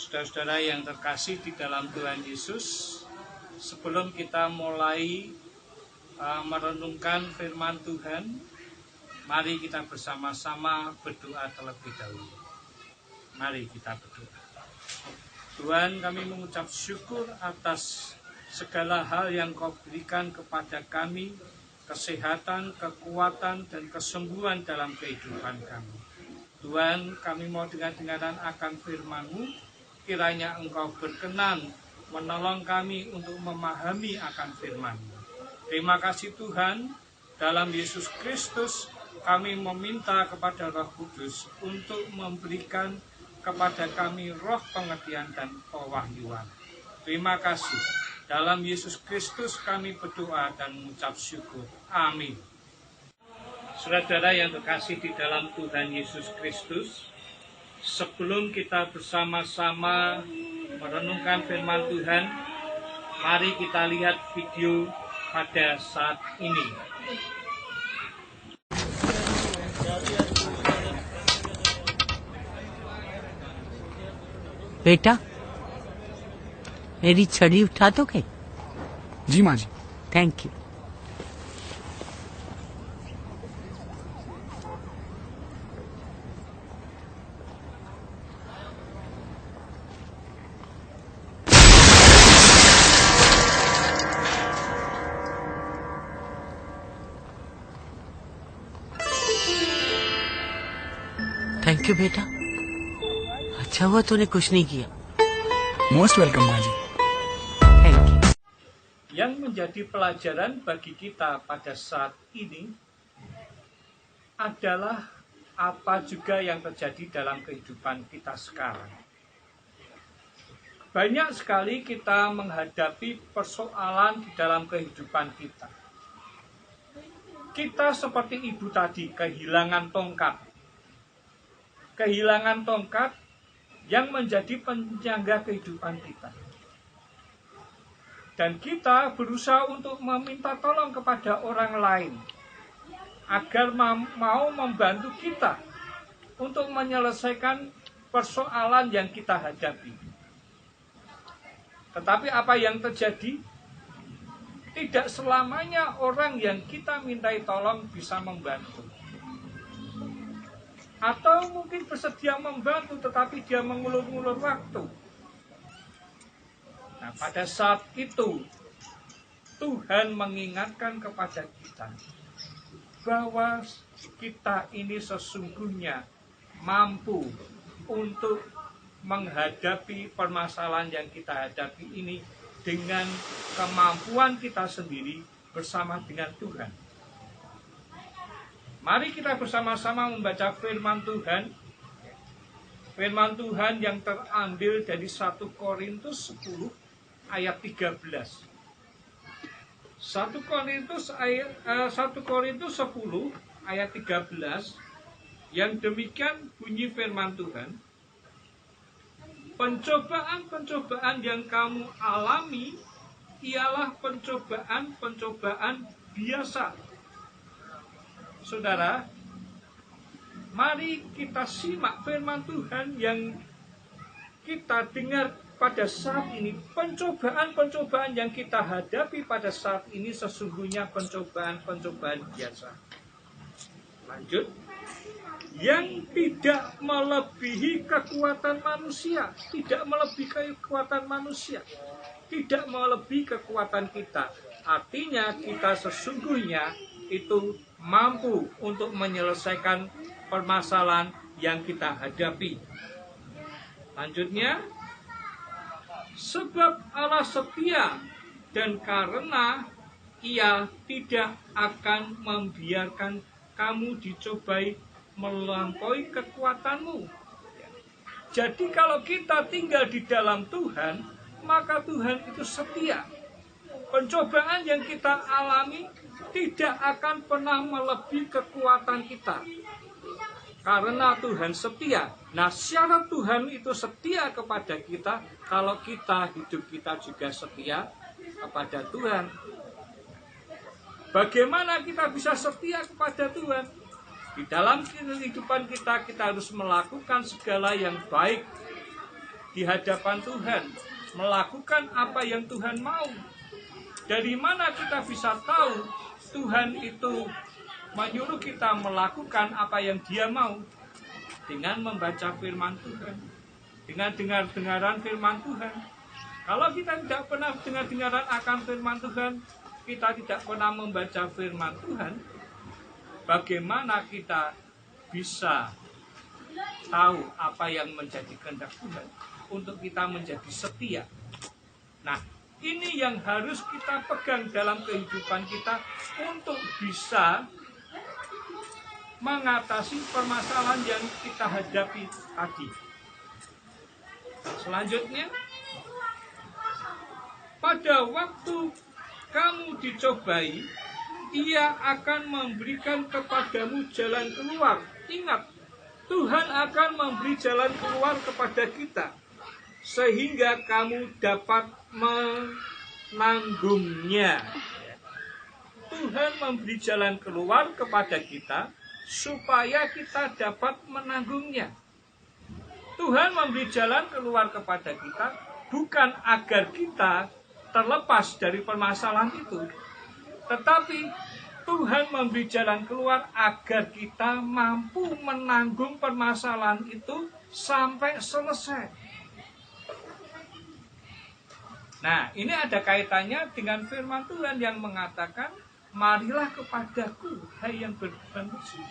Saudara-saudara yang terkasih di dalam Tuhan Yesus, sebelum kita mulai merenungkan firman Tuhan, mari kita bersama-sama berdoa terlebih dahulu. Mari kita berdoa. Tuhan, kami mengucap syukur atas segala hal yang Kau berikan kepada kami, kesehatan, kekuatan, dan kesembuhan dalam kehidupan kami. Tuhan, kami mau dengar-dengaran akan firman-Mu, kiranya Engkau berkenan menolong kami untuk memahami akan firman-Mu. Terima kasih Tuhan, dalam Yesus Kristus kami meminta kepada Roh Kudus untuk memberikan kepada kami roh pengertian dan pewahyuan. Terima kasih. Dalam Yesus Kristus kami berdoa dan mengucap syukur. Amin. Saudara-saudara yang terkasih di dalam Tuhan Yesus Kristus, sebelum kita bersama-sama merenungkan firman Tuhan, mari kita lihat video pada saat ini. बेटा, मेरी छड़ी उठा दोगे? जी माँ जी। Thank you. Thank you बेटा, अच्छा हुआ तूने कुछ नहीं किया। मोस्ट वेलकम माँ जी। Thank you. Yang menjadi pelajaran bagi kita pada saat ini adalah apa juga yang terjadi dalam kehidupan kita sekarang. Banyak sekali kita menghadapi persoalan di dalam kehidupan kita. Kita seperti ibu tadi, kehilangan tongkat. Kehilangan tongkat yang menjadi penyangga kehidupan kita. Dan kita berusaha untuk meminta tolong kepada orang lain agar mau membantu kita untuk menyelesaikan persoalan yang kita hadapi. Tetapi apa yang terjadi? Tidak selamanya orang yang kita mintai tolong bisa membantu. Atau mungkin bersedia membantu tetapi dia mengulur-ngulur waktu. Nah, pada saat itu Tuhan mengingatkan kepada kita bahwa kita ini sesungguhnya mampu untuk menghadapi permasalahan yang kita hadapi ini dengan kemampuan kita sendiri bersama dengan Tuhan. Mari kita bersama-sama membaca firman Tuhan. Firman Tuhan yang terambil dari 1 Korintus 10 ayat 13. 1 Korintus 10 ayat 13 yang demikian bunyi firman Tuhan. Pencobaan-pencobaan yang kamu alami ialah pencobaan-pencobaan biasa. Saudara, mari kita simak firman Tuhan yang kita dengar pada saat ini. Pencobaan-pencobaan yang kita hadapi pada saat ini sesungguhnya pencobaan-pencobaan biasa. Lanjut. Yang tidak melebihi kekuatan manusia. Tidak melebihi kekuatan manusia. Tidak melebihi kekuatan kita. Artinya kita sesungguhnya itu mampu untuk menyelesaikan permasalahan yang kita hadapi. Lanjutnya, sebab Allah setia dan karena Ia tidak akan membiarkan kamu dicobai melampaui kekuatanmu. Jadi kalau kita tinggal di dalam Tuhan, maka Tuhan itu setia. Pencobaan yang kita alami tidak akan pernah melebihi kekuatan kita. Karena Tuhan setia. Nah, syarat Tuhan itu setia kepada kita kalau kita, hidup kita juga setia kepada Tuhan. Bagaimana kita bisa setia kepada Tuhan? Di dalam kehidupan kita, kita harus melakukan segala yang baik di hadapan Tuhan, melakukan apa yang Tuhan mau. Dari mana kita bisa tahu Tuhan itu menyuruh kita melakukan apa yang Dia mau? Dengan membaca firman Tuhan, dengan dengar-dengaran firman Tuhan. Kalau kita tidak pernah dengar-dengaran akan firman Tuhan, kita tidak pernah membaca firman Tuhan, bagaimana kita bisa tahu apa yang menjadi kehendak Tuhan untuk kita menjadi setia? Nah, ini yang harus kita pegang dalam kehidupan kita untuk bisa mengatasi permasalahan yang kita hadapi tadi. Selanjutnya, pada waktu kamu dicobai, Ia akan memberikan kepadamu jalan keluar. Ingat, Tuhan akan memberi jalan keluar kepada kita, sehingga kamu dapat menanggungnya. Tuhan memberi jalan keluar kepada kita, supaya kita dapat menanggungnya. Tuhan memberi jalan keluar kepada kita, bukan agar kita terlepas dari permasalahan itu, tetapi Tuhan memberi jalan keluar agar kita mampu menanggung permasalahan itu sampai selesai. Nah, ini ada kaitannya dengan firman Tuhan yang mengatakan, marilah kepadaku, hai yang berbeban lesu,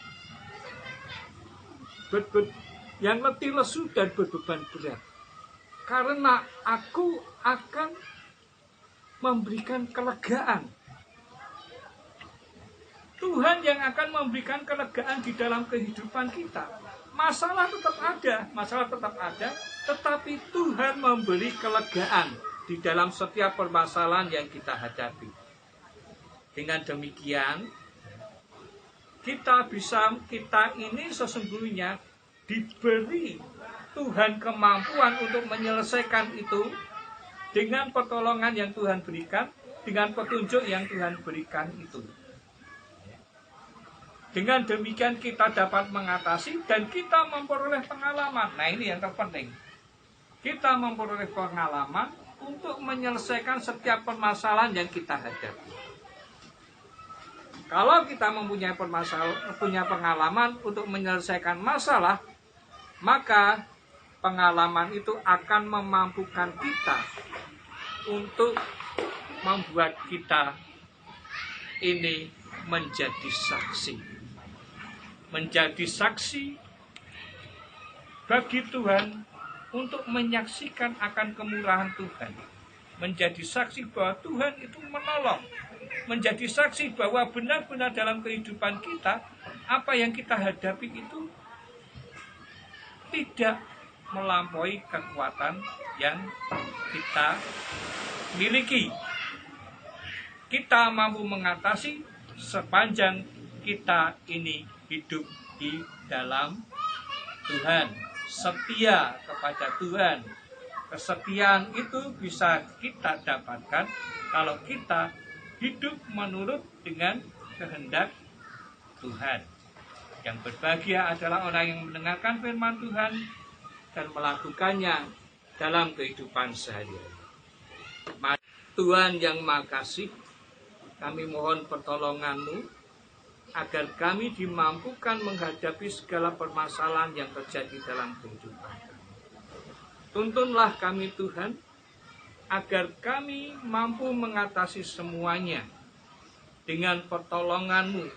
yang letih lesu dan berbeban berat, karena aku akan memberikan kelegaan. Tuhan yang akan memberikan kelegaan di dalam kehidupan kita. Masalah tetap ada, tetapi Tuhan memberi kelegaan di dalam setiap permasalahan yang kita hadapi. Dengan demikian, kita ini sesungguhnya diberi Tuhan kemampuan untuk menyelesaikan itu dengan pertolongan yang Tuhan berikan, dengan petunjuk yang Tuhan berikan itu. Dengan demikian kita dapat mengatasi dan kita memperoleh pengalaman. Nah, ini yang terpenting. Kita memperoleh pengalaman untuk menyelesaikan setiap permasalahan yang kita hadapi. Kalau kita punya pengalaman untuk menyelesaikan masalah, maka pengalaman itu akan memampukan kita untuk membuat kita ini menjadi saksi. Menjadi saksi bagi Tuhan untuk menyaksikan akan kemurahan Tuhan. Menjadi saksi bahwa Tuhan itu menolong. Menjadi saksi bahwa benar-benar dalam kehidupan kita, apa yang kita hadapi itu tidak melampaui kekuatan yang kita miliki. Kita mampu mengatasi sepanjang kita ini hidup di dalam Tuhan, setia kepada Tuhan. Kesetiaan itu bisa kita dapatkan kalau kita hidup menurut dengan kehendak Tuhan. Yang berbahagia adalah orang yang mendengarkan firman Tuhan dan melakukannya dalam kehidupan sehari-hari. Tuhan yang Maha Kasih, kami mohon pertolongan-Mu agar kami dimampukan menghadapi segala permasalahan yang terjadi dalam kehidupan kami. Tuntunlah kami Tuhan, agar kami mampu mengatasi semuanya dengan pertolongan-Mu,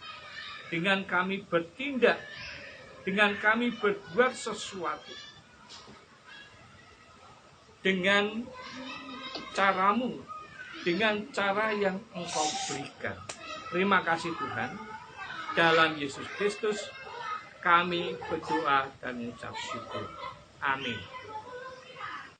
dengan kami bertindak, dengan kami berbuat sesuatu, dengan cara-Mu, dengan cara yang Engkau berikan. Terima kasih Tuhan. Dalam Yesus Kristus kami berdoa dan mengucap syukur. Amin.